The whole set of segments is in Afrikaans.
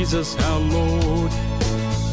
Jesus our Lord.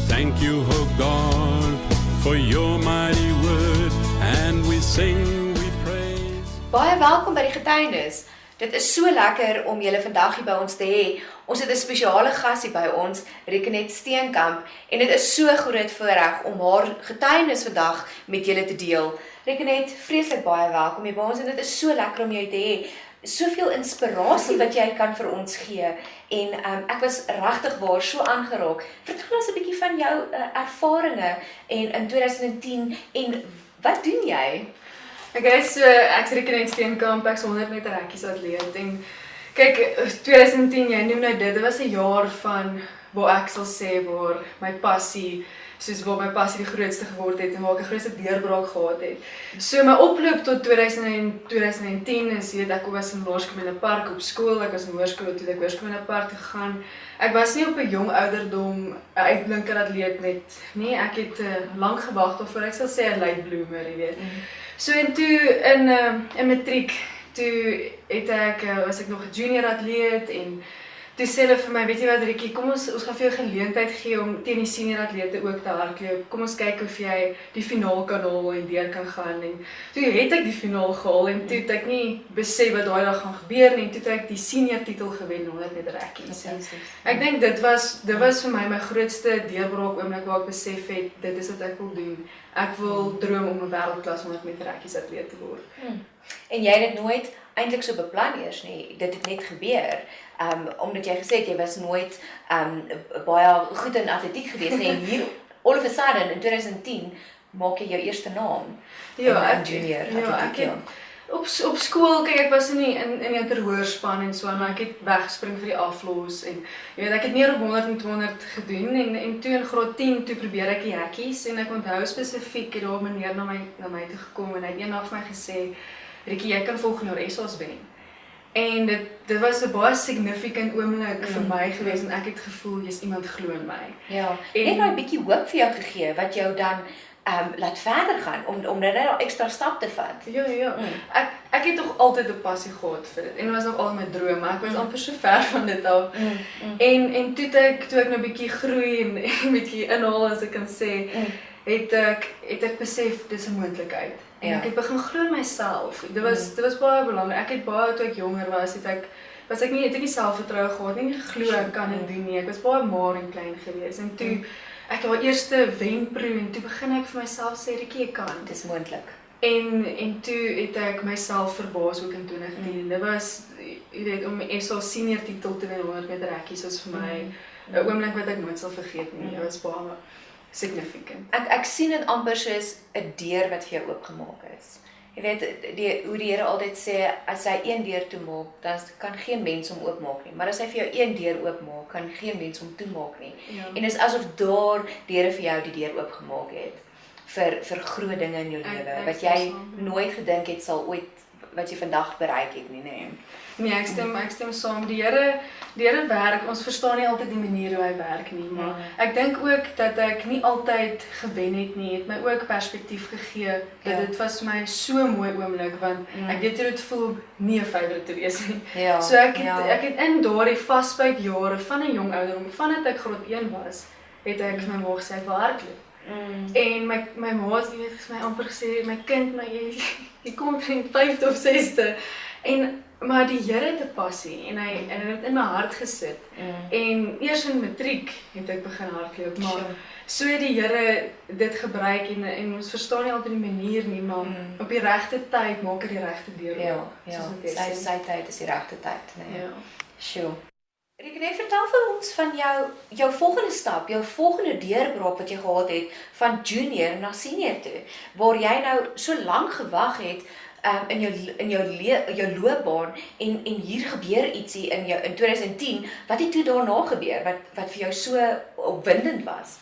Thank you, O God, for your mighty word, and we sing, we praise. Baie welkom by die getuienis. Dit is so lekker om julle vandag hier by ons te hê. Ons het 'n spesiale gas hier by ons, Rekenet Steenkamp, en dit is so groot voorreg om haar getuienis vandag met julle te deel. Rekenet, vreeslik baie welkom hier by ons en dit is so lekker om jou te hê. Soveel inspirasie wat jy kan vir ons gee en ek was regtig waar so aangeraak. Vertel ons 'n bietjie van jou ervarings in 2010 en wat doen jy? Okay, so ek's Rekenet Steenkamp, ek's 100 meter rekkies atleet en kyk, 2010, jy noem nou dit was 'n jaar van waar ek sal sê waar my passie die grootste geword het en waar ek die grootste deurbraak gehad het. So my oploop tot 2010 is, ek was in Laerskool in 'n park op skool, ek was in hoërskool toe ek Hoërskool in 'n park gegaan. Ek was nie op 'n jong ouderdom 'n uitblinker atleet nee, ek het lank gewag tot voor ek sal sê 'n late bloomer, jy weet. So en toe in matriek, toe was ek nog 'n junior atleet en toe sê hulle vir my, weet jy wat Rikkie, kom ons gaan vir jou geleentheid gee om teen die senior atlete ook te hardloop. Kom ons kyk of jy die finaal kan haal en deur kan gaan. En toe het ek die finaal gehaal en toe het ek nie besef wat daai dag gaan gebeur nie. En toe het ek die senior titel gewen 100 meter rekkies. Ek dink dit was vir my grootste deurbraak oomblik waar ek besef het, dit is wat ek wil doen. Ek wil droom om 'n wêreldklas 100 meter rekkies atleet te word. En jy het dit nooit eintlik so beplan eers nie, dit het net gebeur. Omdat jy gesê het, jy was nooit baie goed in atletiek gewees en hier, all of a sudden, in 2010, maak jy jou eerste naam in junior atletiek. Op skool, kyk, ek was in die terhoorspan en so, maar ek het weggespring vir die aflos en jy weet, ek het meer op 100 en 200 gedoen en toe in graad 10, toe probeer ek die hekkies en ek onthou spesifiek, het daar 'n meneer na my toe gekom en hy het eendag vir my gesê, Rikkie, jy kan volgende jaar SA's wen. En dit was 'n baie significant oomblik vir my gewees en ek het gevoel, jy's iemand glo in my. Ja, en daai bietjie hoop vir jou gegee, wat jou dan laat verder gaan, om net 'n ekstra stap te vat. Ja. Ek het toch altyd 'n passie gehad vir dit, en dit was nog al my droom, maar ek was amper so ver van dit af. En toe ek nou bietjie groei en bietjie inhaal, as ek kan sê, het ek besef, dis 'n moontlikheid. En ek het begin glo in myself. Dit was baie belangrik. Ek het baie, toe ek jonger was, het ek nie selfvertroue gehad, nie geglo ek kan dit doen nie. Ek was baie maar en klein gewees. En toe, ek het haar eerste wenproe, en toe begin ek vir myself sê, Rikkie, ek kan. Dis moontlik. En toe het ek myself verbaas ook in 2010. Dit was, jy weet, om SA senior titel te wen 100 meter rekkies, was vir my 'n oomblik wat ek nooit sal vergeet nie. Dit was baie significant. Ek sien dit amper soos 'n deur wat vir jou oopgemaak is. Jy weet, hoe die Here altyd sê, as hy een deur toemaak, dan kan geen mens hom oopmaak nie. Maar as hy vir jou een deur oopmaak, kan geen mens hom toemaak nie. Ja. En dis asof daar die Here vir jou die deur oopgemaak het vir groot dinge in jou lewe wat jy nooit gedink het sal ooit wat jy vandag bereik het nie. Nee, ek stem saam. Die Here werk, ons verstaan nie altyd die manier hoe hy werk nie, maar ek dink ook dat ek nie altyd gewen het nie, het my ook perspektief gegee, dat dit was vir my so mooi oomblik, want ek weet hoe dit voel nie 'n favourite te wees nie. So ek het in daardie vasbyt jare van 'n jong ouderdom, vandat ek graad 1 was, het ek vir my ma gesê, ek wil hardloop. En my ma het vir my amper gesê, my kind, jy kom in 5de of 6de, maar die Here het 'n passie en hy het dit in my hart gesit. En eers in matriek het ek begin hardloop, maar so het die Here dit gebruik en ons verstaan nie altyd die manier nie, maar op die regte tyd maak hy die regte deur. Ja, sy tyd is die regte tyd. Ja. Sure. Rekenet, vertel vir ons van jou volgende stap, jou volgende deurbraak wat jy gehad het van junior na senior toe, waar jy nou so lank gewag het in jou loopbaan en hier gebeur ietsie in 2010, wat het toe daarna gebeur, wat vir jou so opwindend was?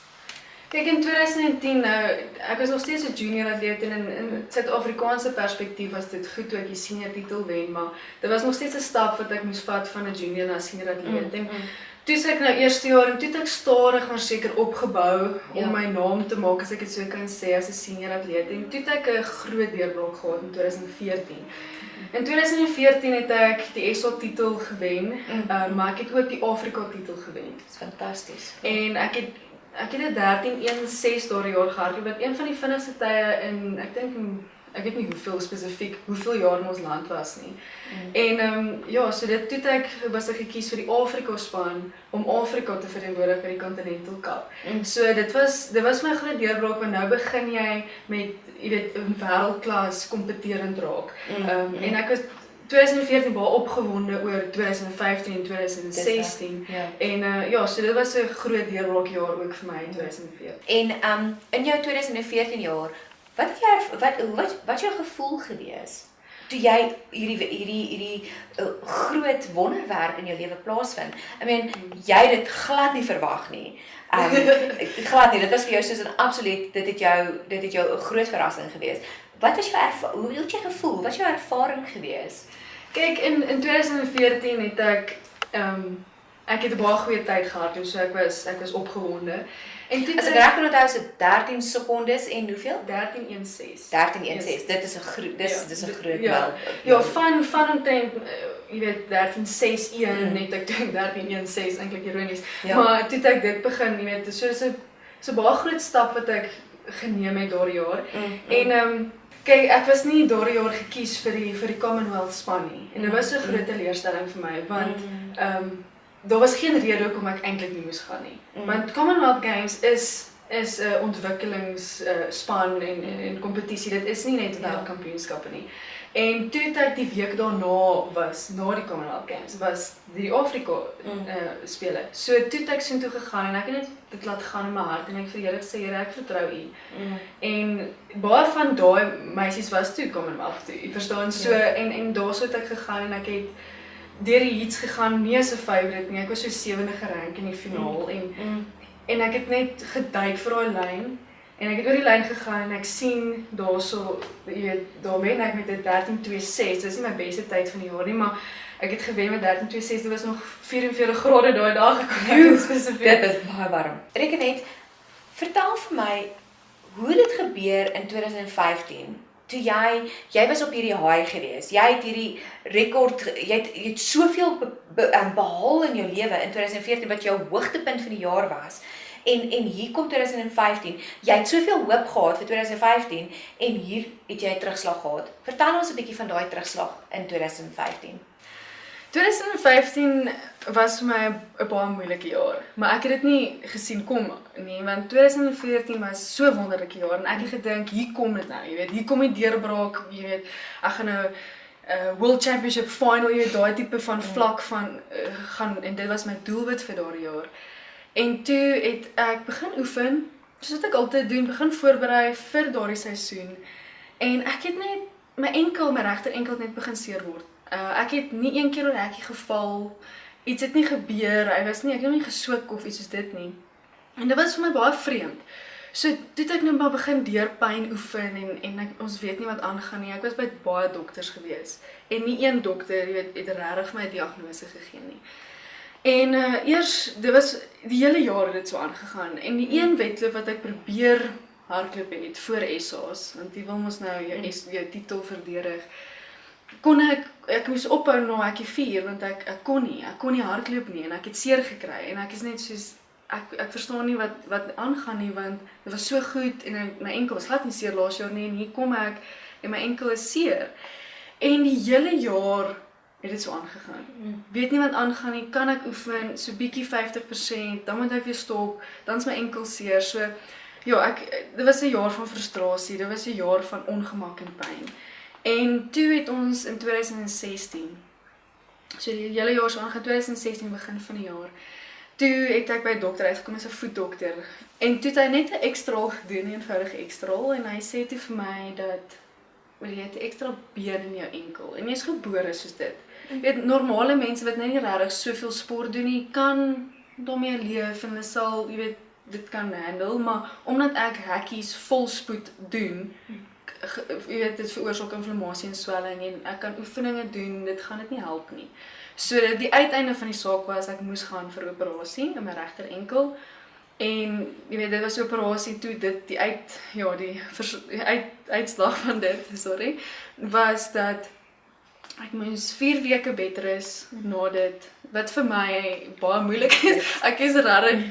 Kijk, in 2010, ek was nog steeds 'n junior atleet en in Suid-Afrikaanse perspektief was dit goed toe ek die senior titel wen, maar dit was nog steeds 'n stap wat ek moes vat van 'n junior na senior atleet. En toe is ek nou eerste jaar en toe het ek stadig maar seker opgebou Ja. om my naam te maak, as ek dit so kan sê, as 'n senior atleet. En toe het ek 'n groot deurbraak gehad in 2014. In 2014 het ek die SA titel gewen, maar ek het ook die Afrika titel gewen. Dis fantasties. En ek het 'n 13:16 daardie jaar gehardloop, wat een van die vinnigste tye in, ek weet nie hoeveel spesifiek, hoeveel jaar in ons land was nie. En ja, so dit was ek gekies vir die Afrika span om Afrika te verteenwoordig by die Continental Cup. So dit was my groot deurbraak, want nou begin jy met, jy weet, 'n wêreldklas kompeterend raak. En ek was 2014 baie opgewonde oor 2015 en 2016. Ja. En ja, so dit was 'n groot deurbraakjaar ook vir my in 2014. En in jou 2014 jaar, wat jou gevoel gewees toe jy hierdie groot wonderwerk in jou lewe plaasvind? I mean, jy het dit glad nie verwag nie. Glad nie. Dit was vir jou soos 'n absoluut, dit het jou 'n groot verrassing gewees. Wat was jou hoe het jy gevoel? Wat was jou ervaring gewees? Kyk, in 2014 het ek het 'n baie goeie tyd gehad, so ek was opgewonde. En toe As ek reg kan onthou, is dit 13 sekondes en hoeveel? 13:16. 13:16. Dit is 'n groot Ja, ja, van omtrent, jy weet, 13:61 het ek toe 13:16, eintlik ironies. Ja. Maar toe het ek dit begin, jy weet, so baie groot stap wat ek geneem het daardie jaar. En kyk, ek was nie daardie jaar gekies vir die Commonwealth span nie. En dit was 'n groot teleurstelling vir my, want daar was geen rede hoekom ek eintlik nie moes gaan nie. Want Commonwealth Games is 'n ontwikkelingsspan en kompetisie. Dit is nie net wêreldkampioenskappe nie. En toe het ek die week daarna na die Commonwealth Games, was die Afrika spele. So toe het ek soontoe gegaan en ek het net dit laat gaan in my hart en ek vir Here gesê, Here, ek vertrou U. En baie van daai meisies was toe Commonwealth toe. Jy verstaan, so en daarso het ek gegaan en ek het deur die heats gegaan, nie as 'n favourite nie. Ek was so 7de gerank in die finaal en ek het net geduik vir daai lyn. En ek het oor die lyn gegaan en ek sien daarso, jy weet, daar wen ek met 'n 13:26. Dis nie my beste tyd van die jaar nie, maar ek het gewen met 13:26. Dit was nog 44 grade daai dag gekom spesifiek. Dit is baie warm. Reken net, vertel vir my hoe dit gebeur in 2015. Toe jy was op hierdie high gewees. Jy het hierdie rekord, jy het soveel behaal in jou lewe in 2014 wat jou hoogtepunt van die jaar was. En hier kom 2015. Jy het soveel hoop gehad vir 2015 en hier het jy 'n terugslag gehad. Vertel ons 'n bietjie van daai terugslag in 2015. 2015 was vir my 'n baie moeilike jaar, maar ek het dit nie gesien kom nie, want 2014 was so 'n wonderlike jaar en ek het gedink, hier kom dit nou, jy weet, hier kom die deurbraak, jy weet, ek gaan nou World Championship final, jy weet, daai tipe van vlak van gaan, en dit was my doelwit vir daardie jaar. En toe het ek begin oefen, soos wat ek altyd doen, begin voorberei vir daardie seisoen. En ek het net my regter enkel net begin seer word. Ek het nie een keer op 'n hekkie geval, iets het nie gebeur, ek het nie geswik of iets soos dit nie. En dit was vir my baie vreemd. So toe het ek nou maar begin deurpyn oefen en ons weet nie wat aangaan nie. Ek was by baie dokters gewees en nie een dokter, jy weet, het regtig vir my 'n diagnose gegee nie. En dit was die hele jaar het dit so aangegaan. En die een wedloop wat ek probeer hardloop het voor SA's, want die wil mos nou jou titel verdedig. Kon ek moes ophou na hekkie 4 want ek kon nie hardloop nie en ek het seer gekry en ek is net soos ek verstaan nie wat aangaan nie, want dit was so goed en my enkel was glad nie seer laas jaar nie en hier kom ek en my enkel is seer. En die hele jaar het dit so aangegaan. Weet nie wat aangaan nie, kan ek oefen, so bietjie 50%, dan moet ek weer stop, dan is my enkel seer. So ja, dit was 'n jaar van frustrasie, dit was 'n jaar van ongemak en pyn. En toe het ons in 2016, so die hele jaar so aangegaan, 2016 begin van die jaar, toe het ek by 'n dokter uitgekom as 'n voetdokter. En toe het hy net 'n X-straal gedoen, 'n eenvoudige X-straal, en hy sê toe vir my dat jy het 'n ekstra been in jou enkel en jy is gebore soos dit. Jy weet, normale mense wat nie regtig soveel sport doen nie, kan daarmee leef en hulle sal, jy weet, dit kan handle, maar omdat ek hekkies vol spoed doen, jy weet, dit veroorsaak inflammasie en swelling en ek kan oefeninge doen, dit gaan dit nie help nie. So die uiteinde van die saak was ek moes gaan vir 'n operasie in my regter enkel. En jy weet dit was 'n operasie toe dit die uitslag van dit, sorry, was dat ek moes 4 weke beter is na dit, wat vir my baie moeilik is. Ek is 'n regtig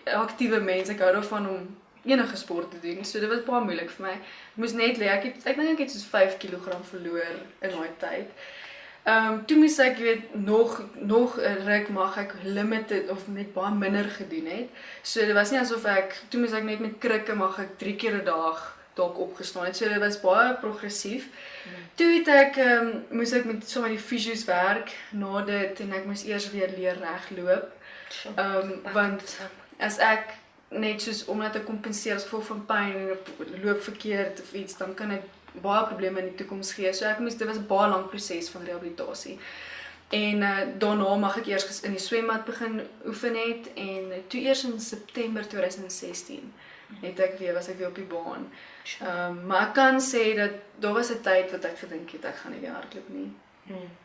aktiewe mens, ek hou daarvan om enige sport te doen, so dit was baie moeilik vir my. Ek moes net lê, ek dink ek het soos 5 kg verloor in daai tyd. Toe moes ek weet nog 'n ruk mag ek limited of net baie minder gedoen het. So dit was nie asof toe moes ek net met krikke mag ek 3 keer 'n dag dalk opgestaan het. So dit was baie progressief. Toe het moes ek met sommer die fisios werk na dit en ek moes eers weer leer regloop. Want as ek net soos om net te kompenseer as gevolg van pyn en loop verkeerd of iets, dan kan dit baie probleme in die toekoms gee. So dit was 'n baie lang proses van rehabilitasie. En daarna mag ek eers in die swembad begin oefen het en toe eers in September 2016 was ek weer op die baan. Maar ek kan sê dat daar was 'n tyd wat ek gedink het ek gaan nie weer hardloop nie.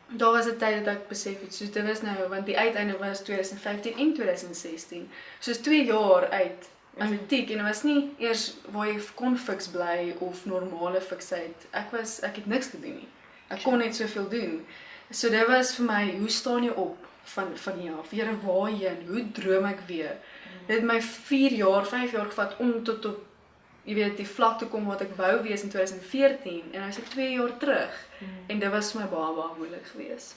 Daar was 'n tyd dat ek besef het, soos dit was nou, want die uiteinde was 2015 en 2016. Soos 2 jaar uit atletiek en dit was nie eers waar jy kon fiks bly of normale fiksheid. Ek het niks gedoen nie. Ek kon net soveel doen. So dit was vir my, hoe staan jy op van hier af? Here, waarheen? Hoe droom ek weer? Dit het my 5 jaar gevat om tot op jy weet die vlak toe kom wat ek wou wees in 2014 en nou is ek 2 jaar terug. En dit was vir my baie moeilik geweest.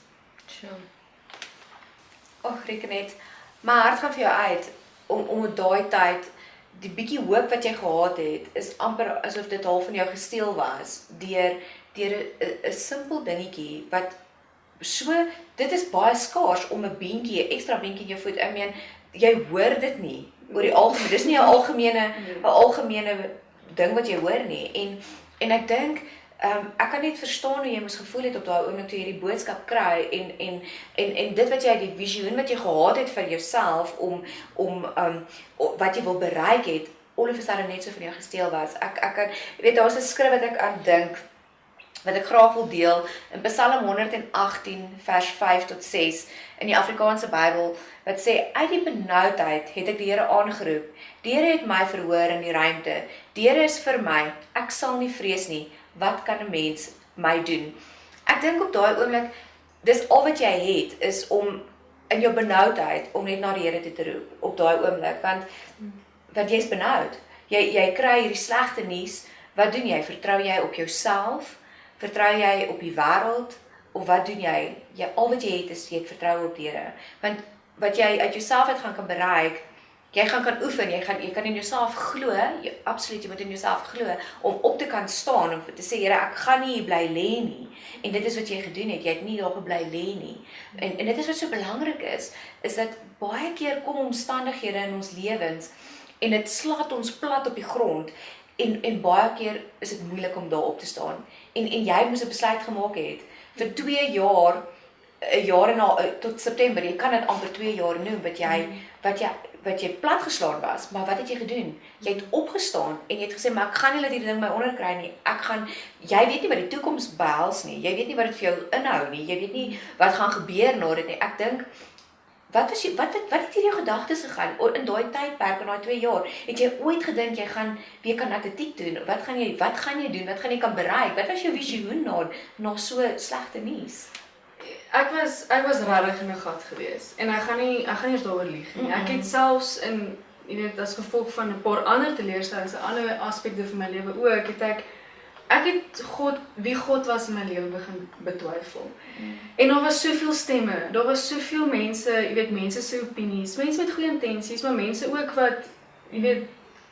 Och, Rekenet, my hart gaan vir jou uit om daai tyd die bietjie hoop wat jy gehad het is amper asof dit half van jou gesteel was deur 'n simpel dingetjie wat dit is baie skaars om 'n ekstra beentjie in jou voet. I mean, jy hoor dit nie oor die algemeen. Dis nie 'n algemene ding wat jy hoor nie. En ek dink ek kan net verstaan hoe jy moes gevoel het op daai oomblik toe jy die boodskap kry en dit wat jy die visioen wat jy gehad het vir jouself om wat jy wil bereik het, all of a sudden net so van jou gesteel was. Ek weet daar's 'n skrif wat ek aan dink wat ek graag wil deel in Psalm 118 vers 5 tot 6 in die Afrikaanse Bybel wat sê uit die benoudheid het ek die Here aangeroep. Die Here het my verhoor in die ruimte. Die Here is vir my. Ek sal nie vrees nie. Wat kan 'n mens my doen? Ek dink op daai oomblik dis al wat jy het is om in jou benoudheid om net na die Here toe te roep op daai oomblik want jy's benoud. Jy kry hierdie slegte nuus. Wat doen jy? Vertrou jy op jouself? Vertrou jy op die wêreld of wat doen jy? Al wat jy het is jy het vertroue op die Here. Want wat jy uit jouself uit gaan kan bereik, jy gaan kan oefen, jy kan in jouself glo, absoluut jy moet in jouself glo om op te kan staan en te sê Here, ek gaan nie hier bly lê nie. En dit is wat jy gedoen het, jy het nie daar gebly lê nie. En dit is wat so belangrik is dat baie keer kom omstandighede in ons lewens en dit slaat ons plat op die grond. En baie keer is dit moeilik om daar op te staan. En jy moes 'n besluit gemaak het vir 2 jaar, 'n jaar en tot September. Jy kan dit amper 2 jaar noem wat jy platgeslaan was. Maar wat het jy gedoen? Jy het opgestaan en jy het gesê, maar ek gaan nie laat hierdie ding my onderkry nie. Jy weet nie wat die toekoms behels nie. Jy weet nie wat dit vir jou inhou nie. Jy weet nie wat gaan gebeur na dit nie. Ek dink wat het hier jou gedagtes gegaan in daai tydperk in daai 2 jaar? Het jy ooit gedink jy gaan weer kan atletiek doen? Wat gaan jy doen? Wat gaan jy kan bereik? Wat was jou visioen na so slegte nuus? Ek was regtig in 'n gat geweest en ek gaan nie eers daaroor lieg nie. Ek het selfs jy weet as gevolg van 'n paar ander teleurstellings, ander aspekte van my lewe ook, ek het wie God was in my lewe begin betwyfel. En daar was soveel stemme, daar was soveel mense, jy weet mense se opinies, mense met goeie intensies, maar mense ook wat jy weet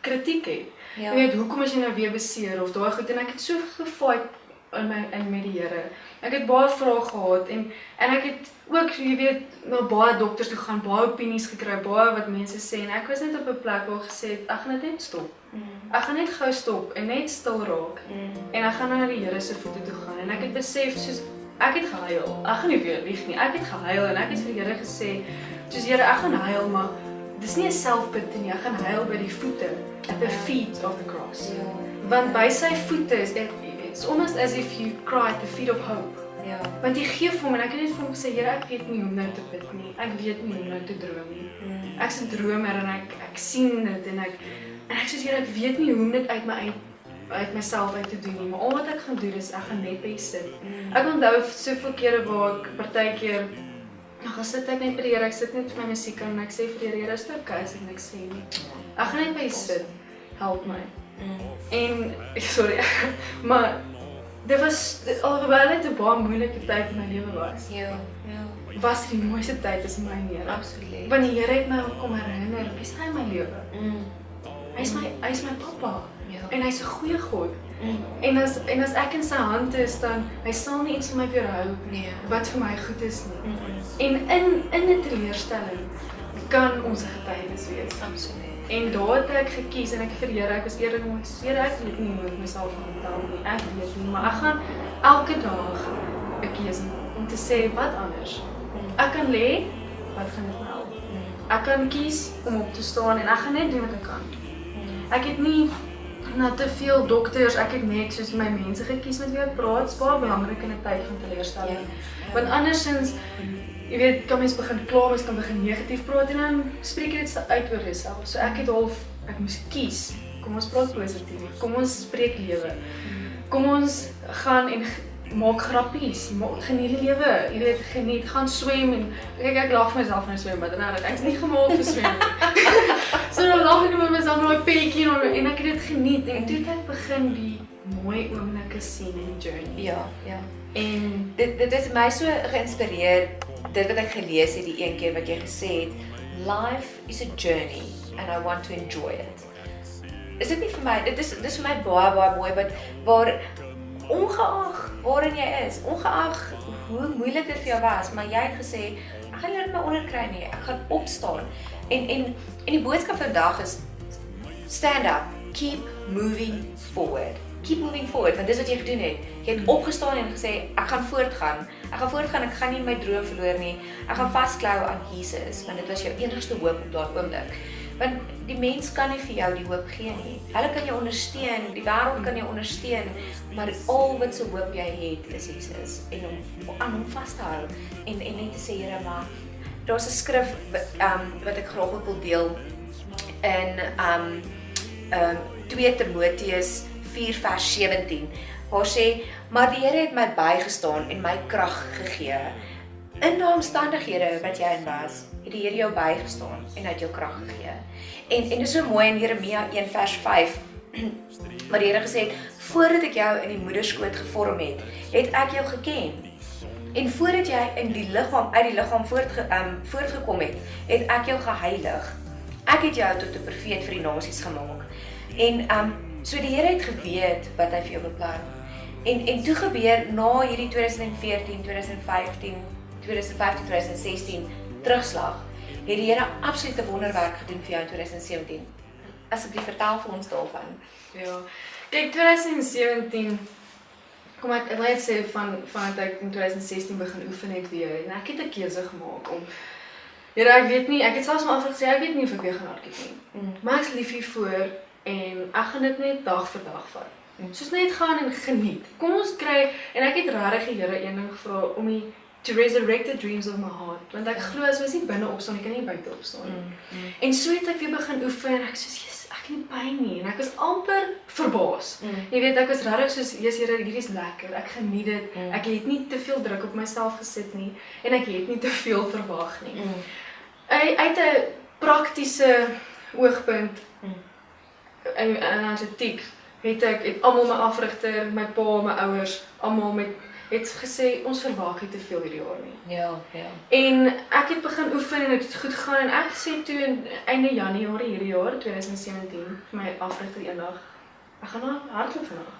kritiek het. Ja. Jy weet hoekom is jy nou weer beseer of daai goed en ek het so gefight met die Here. Ek het baie vrae gehad en ek het ook jy weet na baie dokters toe gaan, baie opinies gekry, baie wat mense sê en ek was net op 'n plek waar gesê het ek gaan dit net stop. Ek gaan net gou stop en net stil raak. En ek gaan na die Here se voete toe gaan en ek het besef soos ek het gehuil. Ek gaan nie weer lieg nie. Ek het gehuil en ek het vir die Here gesê, soos Here, ek gaan huil, maar dis nie 'n selfpity nie. Ek gaan huil by die voete, at the feet of the cross. Want by sy voete is it's almost as if you cry at the feet of hope. Ja. Want jy gee vir hom en ek het net vir hom gesê, Here, ek weet nie hoe om nou te bid nie. Ek weet nie hoe om nou te droom nie. Ek's 'n dromer en ek sien dit en ek sê, Here, ek weet nie hoe om dit uit myself uit te doen nie, maar al wat ek gaan doen is ek gaan net by U sit. Ek onthou soveel kere waar ek partykeer gaan sit ek net by die Here, ek sit net vir my musiek aan en ek sê vir die Here, is dit okay as ek niks sê nie. Ek gaan net by U sit. Help my. En sorry, maar dit was alhoewel dit 'n baie moeilike tyd in my lewe was. Ja. Was die mooiste tyd is my Here. Absoluut. Want die Here het my kom herinner, wie is hy in my lewe? Hy is my pappa. Ja. En hy's 'n goeie God. En as ek in sy hand is, dan hy sal nie iets van my weerhou Nee. wat vir my goed is nie. En in 'n teleurstelling kan ons 'n getuienis wees. Absoluut. En daar het ek gekies en ek vir die Here, ek was eerlik om te sê, Here, ek weet nie hoe ek myself gaan onthou nie. Ek weet nie, maar ek gaan elke dag 'n keuse maak om te sê wat anders. Ek kan lê, wat gaan dit nou? Ek kan kies om op te staan en ek gaan net doen wat ek kan. Ek het nie na te veel dokters, ek het net soos my mense gekies met wie ek praat. Dit is baie belangrik in 'n tyd van teleurstelling. Want andersins, jy weet, kan mens begin kla, mens kan begin negatief praat en dan spreek jy dit uit oor jouself. So ek moes kies. Kom ons praat positief. Kom ons spreek lewe. Kom ons gaan en maak grappies, geniet die lewe. Jy weet, geniet, gaan swem en kyk ek lag vir myself in 'n swembad en ek is nie gemaak vir swem nie. So dan lag ek met myself met my petjie en ek het dit geniet en toe het ek begin die mooi oomblikke sien in die journey. Ja. En Dit het my so geïnspireer, dit wat ek gelees het die een keer wat jy gesê het, life is a journey and I want to enjoy it. Is dit nie vir my, dit is vir my baie mooi, waar ongeag waarin jy is, ongeag hoe moeilik dit vir jou was, maar jy het gesê, ek gaan nie dit my onderkry nie, ek gaan opstaan. En die boodskap vandag is, stand up, keep moving forward. Keep moving forward, want dis wat jy gedoen het. Jy het opgestaan en gesê, ek gaan voortgaan, ek gaan nie my droom verloor nie, ek gaan vasklou aan Jesus, want dit was jou enigste hoop op daardie oomblik. Want die mens kan nie vir jou die hoop gee nie. Hulle kan jou ondersteun, die wêreld kan jou ondersteun, maar al wat se hoop jy het is Jesus en om aan hom vas te hou en net te sê, Here, maar daar's 'n skrif wat ek graag wil deel in 2 Timoteus 4 vers 17. Waar sê, maar die Here het my bygestaan en my krag gegee. In daai omstandighede wat jy in was, het die Here jou bygestaan en hy het jou krag gegee. En dit is so mooi in Jeremia 1 vers 5, waar die Here gesê het, voordat ek jou in die moederskoot gevorm het, het ek jou geken. En voordat jy in die liggaam, uit die liggaam voortgekom het ek jou geheilig. Ek het jou tot 'n profeet vir die nasies gemaak. En so die Here het geweet wat hy vir jou beplan. En toe gebeur na hierdie 2014, 2015, 2016 terugslag, het die Here absolute wonderwerk gedoen vir jou in 2017. Asseblief vertel vir ons daarvan. ja, kyk 2017, kom ek wil net sê van ek in 2016 begin oefen het weer en ek het 'n keuse gemaak om Here, ek weet nie, ek het selfs maar afgesê ek weet nie of ek weer gaan hardloop nie. Maar ek is lief hiervoor en ek gaan dit net dag vir dag vat. Soos net gaan en geniet. Kom ons kry en ek het regtig die Here een ding gevra om to resurrect the dreams of my heart, want ek glo as ons nie binne opstaan, ek kan nie buite opstaan nie. En so het ek weer begin oefen en ek soos, yes, ek het nie pyn nie en ek was amper verbaas. Jy weet, ek was regtig soos, yes Here, hierdie is lekker, ek geniet dit. Ek het nie te veel druk op myself gesit nie en ek het nie te veel verwag nie. Uit 'n praktiese oogpunt in atletiek het almal my afrigter, my pa, my ouers, almal het gesê ons verwag nie te veel hierdie jaar nie. Ja. En ek het begin oefen en dit het goed gegaan en ek sê toe in einde Januarie hierdie jaar 2017 vir my afrigter eendag, ek gaan nou hardloop vandag.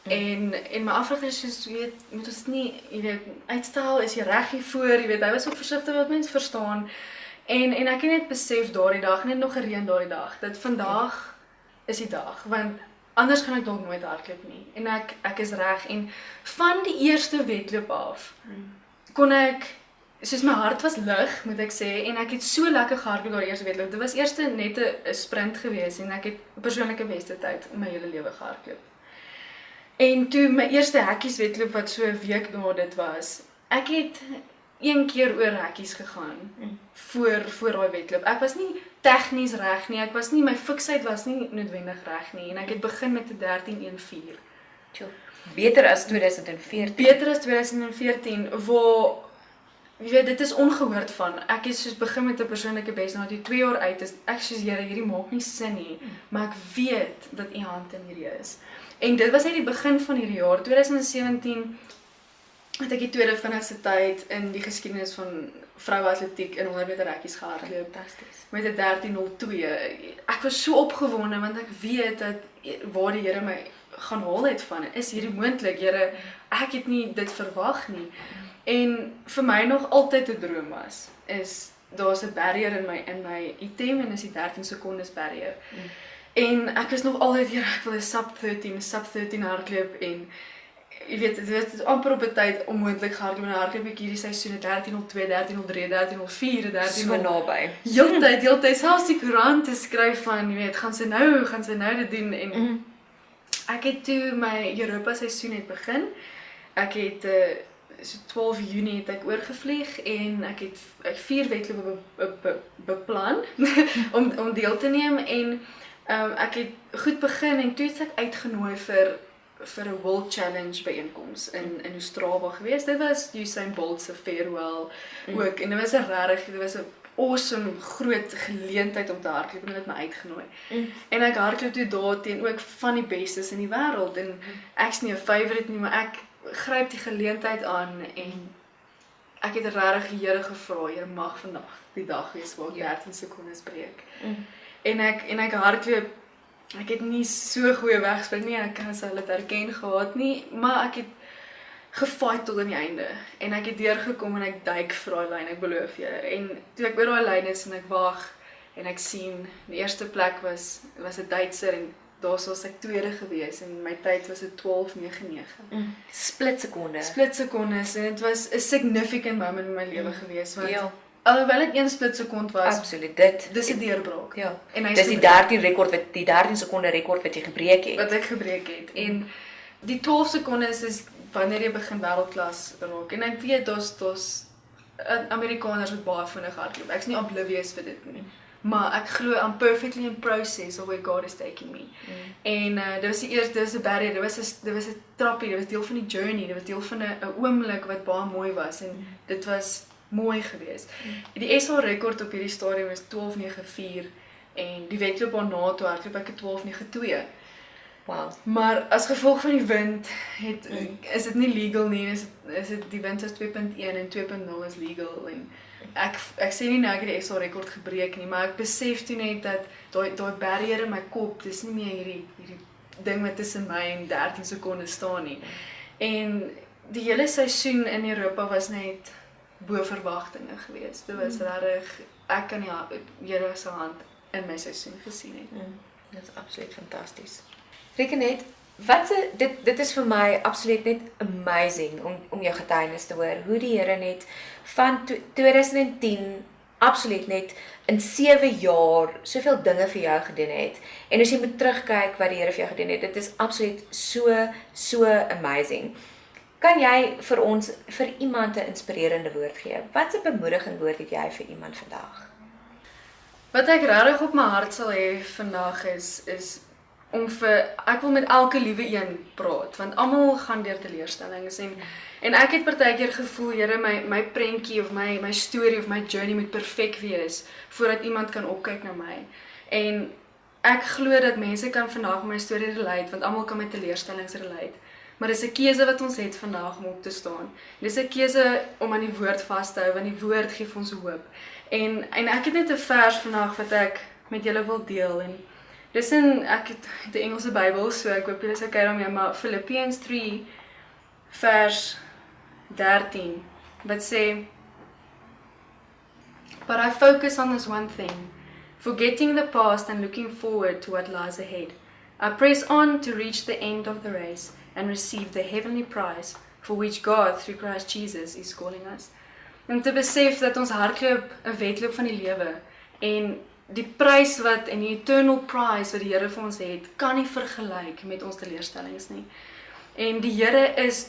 En my afrigter is soos, jy weet, moet ons nie, jy weet, uitstel, is jy reg hiervoor, jy weet, hy was ook versigtig wat mense verstaan. En ek het net besef daardie dag, net nog gereën daardie dag, dat vandag is die dag, want anders gaan ek dalk nooit hardloop nie. En ek is reg en van die eerste wedloop af kon ek, soos my hart was lig, moet ek sê, en ek het so lekker gehardloop daardie eerste wedloop. Dit was eers net 'n sprint gewees en ek het 'n persoonlike beste tyd in my hele lewe gehardloop. En toe my eerste hekkieswedloop wat so 'n week na dit was, ek het een keer oor hekkies gegaan voor daai wedloop. Ek was nie tegnies reg nie, my fiksheid was nie noodwendig reg nie en ek het begin met 'n 13.14. Tjoe, beter as 2014. Beter as 2014 waar jy weet dit is ongehoord van. Ek het soos begin met 'n persoonlike bes na die 2 jaar uit is ek soos Here, hierdie maak nie sin nie, maar ek weet dat U hand in hierdie is. En dit was net die begin van hierdie jaar, 2017 het ek die tweede vinnigste tyd in die geskiedenis van vroue atletiek in 100 meter rekkies gehardloop. Fantasties. Met 'n 13.02. Ek was so opgewonde want ek weet dat waar die Here my gaan haal het van. Is hierdie moontlik? Here, ek het nie dit verwag nie. En vir my nog altyd 'n droom was, is daar's 'n barrier in my item en is die 13 sekondes barrier. En ek is nog altyd hier, ek wil 'n sub 13 hardloop en jy weet, dit is amper op 'n tyd onmoontlik gehardloop en hardloop ek hierdie seisoene 13.02, 13.03, 13.04, 13. So naby. Heeltyd, selfs die koerant te skryf van, jy weet, gaan sy nou dit doen en ek het toe my Europa seisoen het begin. Ek het so 12 Junie het ek oorgevlieg en ek het 4 wedlope beplan om deel te neem en ek het goed begin en toe het ek uitgenooi vir 'n World Challenge byeenkoms in Ostrava gewees. Dit was Usain Bolt se farewell ook en dit was 'n awesome groot geleentheid om te hardloop en hulle het my uitgenooi. En ek hardloop toe daar teen ook van die bestes in die wêreld en ek's nie 'n favourite nie, maar ek gryp die geleentheid aan en ek het regtig die Here gevra, Here mag vandag die dag wees waar ek 13 sekondes breek. En ek hardloop, ek het nie so goeie wegspring nie, ek kan hulle dit erken gehad nie, maar ek het gefight tot aan die einde en ek het deurgekom en ek duik vir daai lyn, ek beloof julle. En toe ek oor daai lyn is en ek wag en ek sien die eerste plek was 'n Duitser en daar was ek tweede gewees en my tyd was 'n 12.99. Split sekondes En dit was 'n significant moment in my lewe gewees want Ja. alhoewel dit 1 split sekond was, Absoluut. dis 'n deurbraak. Ja. En hy Dis die 13 sekonde rekord wat jy gebreek het. wat ek gebreek het. En die 12 sekondes is wanneer jy begin wêreldklas raak. En ek weet daar's Amerikaners wat baie vinnig hardloop. Ek's nie oblivious vir dit nie. Maar ek glo I'm perfectly in process of where God is taking me. En dit was die eerste, dit was 'n barrier, dit was 'n trappie, dit was deel van die journey, dit was deel van 'n oomblik wat baie mooi was en dit was mooi geweest. Die SA rekord op hierdie stadium is 12.94 en die wedloop daarna toe hardloop ek 12.92. Wow. Maar as gevolg van die wind is dit nie legal nie, is dit die wind is 2.1 en 2.0 is legal en ek sê nie nou ek het die SA rekord gebreek nie, maar ek besef toe net dat daai barrier in my kop, dis nie meer hierdie ding wat tussen my en 13 sekondes staan nie. En die hele seisoen in Europa was net bo verwagtinge geweest. Dit was regtig, ek kan die Here se hand in my seisoen gesien het. Dit is absoluut fantasties. Rekenet, dit is vir my absoluut net amazing om jou getuienis te hoor, hoe die Here net van 2010 absoluut net in 7 jaar soveel dinge vir jou gedoen het. En as jy moet terugkyk wat die Here vir jou gedoen het, dit is absoluut so amazing. Kan jy vir ons, vir iemand 'n inspirerende woord gee? Wat 'n bemoedigende woord het jy vir iemand vandag? Wat ek regtig op my hart sal hê vandag is om ek wil met elke liewe een praat, want almal gaan deur teleurstellings en ek het partykeer gevoel, Here, my prentjie of my storie of my journey moet perfek wees voordat iemand kan opkyk na my. En ek glo dat mense kan vandag my storie relate, want almal kan met teleurstellings relate. Maar dis 'n keuse wat ons het vandag om op te staan. Dis 'n keuse om aan die woord vas te hou, want die woord gee vir ons hoop. En ek het net 'n vers vandag wat ek met julle wil deel en dis ek het die Engelse Bybel, so ek hoop julle sal kyk daarmee, maar Philippians 3 vers 13 wat sê, "But I focus on this one thing, forgetting the past and looking forward to what lies ahead. I press on to reach the end of the race and receive the heavenly prize for which God through Christ Jesus is calling us." Om te besef dat ons hardloop 'n wedloop van die lewe en die prys en die eternal prize wat die Here vir ons het, kan nie vergelyk met ons teleurstellings nie. En die Here is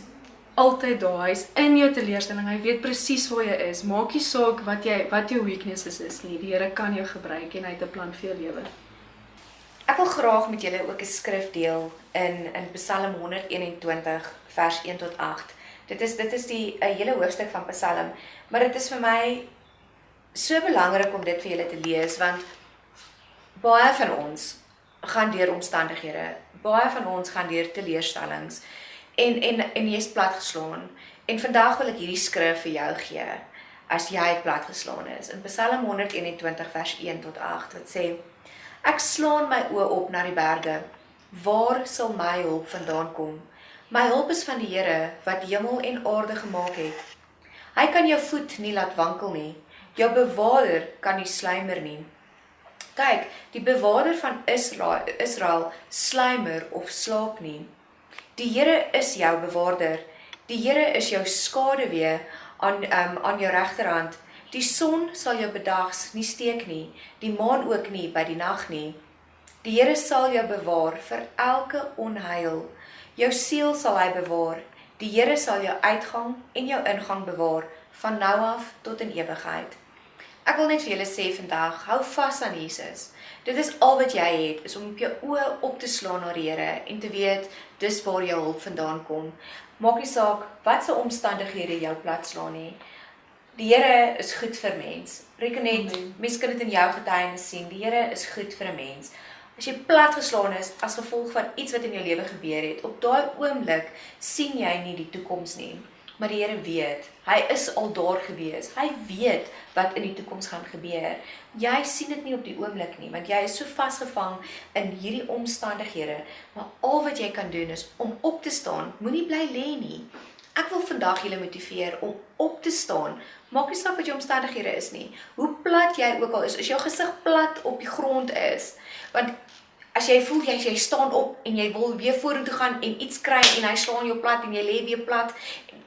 altyd daar. Hy's in jou teleurstelling. Hy weet presies waar jy is. Maak nie saak wat jou weaknesses is nie. Die Here kan jou gebruik en hy het 'n plan vir jou lewe. Ek wil graag met julle ook 'n skrif deel in Psalm 121 vers 1 tot 8. Dit is die 'n hele hoofstuk van Psalm, maar dit is vir my so belangrik om dit vir julle te lees, want baie van ons gaan deur omstandighede, baie van ons gaan deur teleurstellings en jy's platgeslaan. En vandag wil ek hierdie skrif vir jou gee as jy platgeslaan is. In Psalm 121 vers 1 tot 8 wat sê: Ek slaan my oë op na die berge. Waar sal my hulp vandaan kom? My hulp is van die Here wat hemel en aarde gemaak het. Hy kan jou voet nie laat wankel nie. Jou bewaarder kan nie sluimer nie. Kyk, die bewaarder van Israel sluimer of slaap nie. Die Here is jou bewaarder. Die Here is jou skaduwee aan jou regterhand. Die son sal jou bedags nie steek nie, die maan ook nie by die nag nie. Die Here sal jou bewaar vir elke onheil. Jou siel sal hy bewaar. Die Here sal jou uitgang en jou ingang bewaar, van nou af tot in ewigheid. Ek wil net vir julle sê vandag, hou vas aan Jesus. Dit is al wat jy het, is om op jou oë op te slaan na die Here en te weet, dis waar jou hulp vandaan kom. Maak nie saak wat se omstandighede jou platslaan nie. Die Here is goed vir mens. Reken net, mens kan dit in jou getuienis sien. Die Here is goed vir 'n mens. As jy platgeslaan is as gevolg van iets wat in jou lewe gebeur het, op daai oomblik sien jy nie die toekoms nie. Maar die Here weet, hy is al daar gewees. Hy weet wat in die toekoms gaan gebeur. Jy sien dit nie op die oomblik nie, want jy is so vasgevang in hierdie omstandighede. Maar al wat jy kan doen is om op te staan. Moenie bly lê nie. Ek wil vandag julle motiveer om op te staan. Maak nie saak wat jou omstandighede is nie. Hoe plat jy ook al is, as jou gesig plat op die grond is. Want as jy voel jy staan op en jy wil weer vorentoe gaan en iets kry en hy slaan jou plat en jy lê weer plat,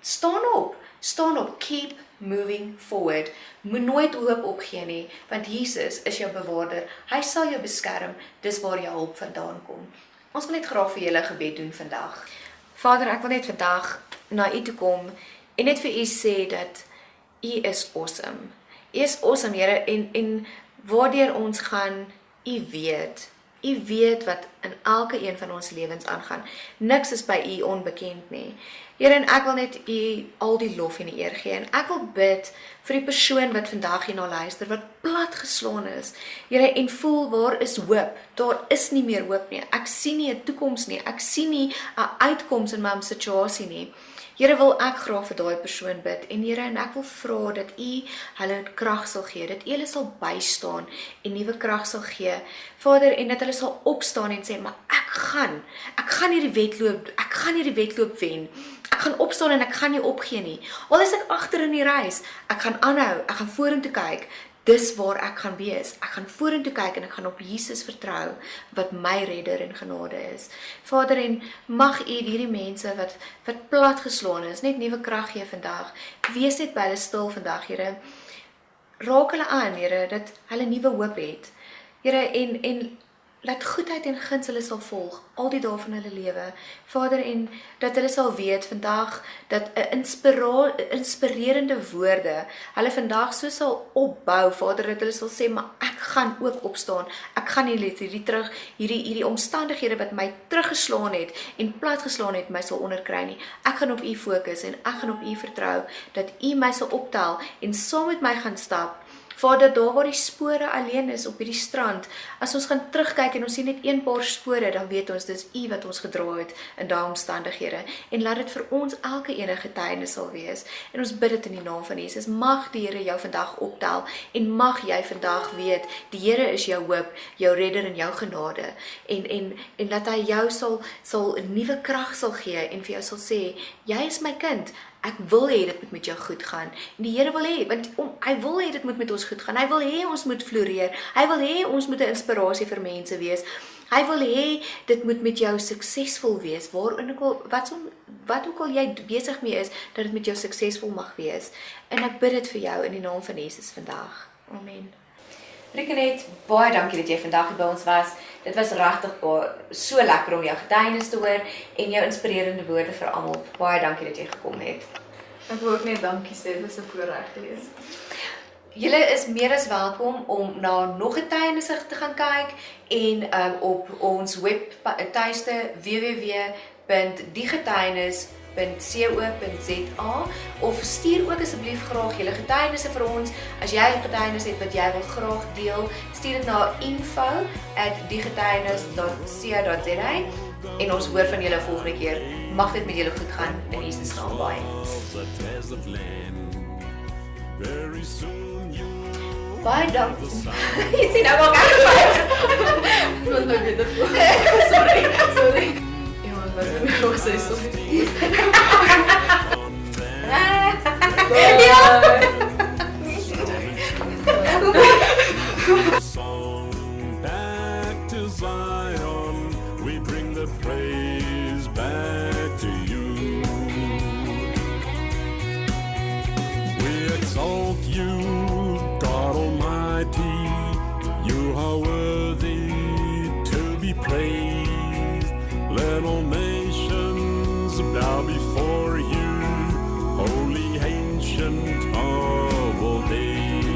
staan op, keep moving forward. Moet nooit hoop opgee nie, want Jesus is jou bewaarder. Hy sal jou beskerm, dis waar jou hulp vandaan kom. Ons wil net graag vir julle gebed doen vandag. Vader, ek wil net vandag na u toe kom en net vir u sê dat u is awesome. U is awesome, Here, en waardeur ons gaan, u weet. U weet wat in elke een van ons lewens aangaan. Niks is by u onbekend nie. Here, en ek wil net u al die lof en die eer gee. En ek wil bid vir die persoon wat vandag hierna luister, wat platgeslaan is. Here, en voel, waar is hoop? Daar is nie meer hoop nie. Ek sien nie 'n toekoms nie. Ek sien nie 'n uitkoms in my situasie nie. Here, wil ek graag vir daai persoon bid. En Here, en ek wil vra dat u hulle krag sal gee, dat u hulle sal bystaan en nuwe krag sal gee. Vader, en dat hulle sal opstaan en sê, maar ek gaan hierdie wedloop wen. Ek gaan opstaan en ek gaan nie opgee nie. Al is ek agter in die reis, ek gaan aanhou, ek gaan vorentoe kyk. Dis waar ek gaan wees. Ek gaan vorentoe kyk en ek gaan op Jesus vertrou, wat my redder en genade is. Vader, en mag u hierdie mense wat platgeslaan is, net nuwe krag gee vandag. Wees net by hulle stil vandag, Here. Raak hulle aan, Here, dat hulle nuwe hoop het. Here, en laat goedheid en guns hulle sal volg, al die dae van hulle lewe. Vader, en dat hulle sal weet vandag, dat 'n inspirerende woorde, hulle vandag so sal opbou, Vader, dat hulle sal sê, maar ek gaan ook opstaan, ek gaan nie let hierdie omstandighede wat my teruggeslaan het, en platgeslaan het, my sal onderkry nie. Ek gaan op u fokus, en ek gaan op u vertrou, dat u my sal optel, en saam met my gaan stap. Vader, daar waar die spore alleen is op hierdie strand, as ons gaan terugkyk en ons sien net een paar spore, dan weet ons, dis u wat ons gedra het in daai omstandighede. En laat dit vir ons elke enige getuienis sal wees. En ons bid dit in die naam van Jesus. Mag die Here jou vandag optel, en mag jy vandag weet, die Here is jou hoop, jou redder en jou genade. En dat hy jou sal 'n nuwe krag sal gee, en vir jou sal sê, jy is my kind, ek wil hê dit moet met jou goed gaan. En die Here wil hê, want hy wil hê dit moet met ons goed gaan. Hy wil hê ons moet floreer. Hy wil hê ons moet 'n inspirasie vir mense wees. Hy wil hê dit moet met jou suksesvol wees. Wat ook al jy besig mee is, dat dit met jou suksesvol mag wees. En ek bid dit vir jou in die naam van Jesus vandag. Amen. Rikenet, baie dankie dat jy vandag hier by ons was. Dit was regtig so lekker om jou getuienis te hoor en jou inspirerende woorde vir almal. Baie dankie dat jy gekom het. Ek wil ook net dankie sê, dit was 'n voorreg geweest. Julle is meer as welkom om na nog getuienisse te gaan kyk en op ons webtuiste www.diegetuienis.co.za of stuur ook asseblief graag julle getuienisse vir ons. As jy 'n getuienis het wat jy wil graag deel, stuur dit na info@diegetuienis.co.za en ons hoor van julle volgende keer. Mag dit met julle goed gaan in Jesus naam. Baie. Very soon you Baie dankie. Jy sien nou maar reg. Dit was my beter voor. Sorry. Iemand wat my nog sê sorry. song back to Zion. We bring the praise back to you. We exalt you, God Almighty. You are worthy to be praised. Let all nations bow before you, holy ancient of all days.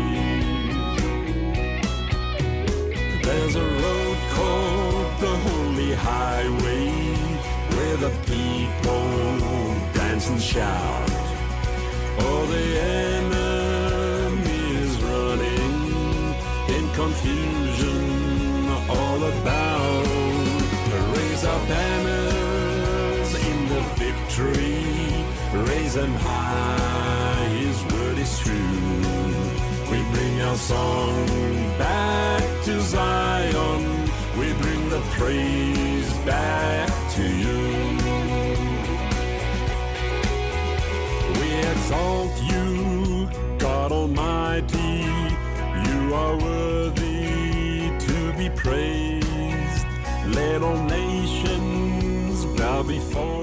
There's a road called the Holy Highway, where the people dance and shout. For the enemy is running in confusion all about. Raise our banners in the victory, raise them high, His word is true. We bring our song back to Zion, we bring the praise back to you. We exalt you, God Almighty, you are worthy to be praised. Let all nations bow before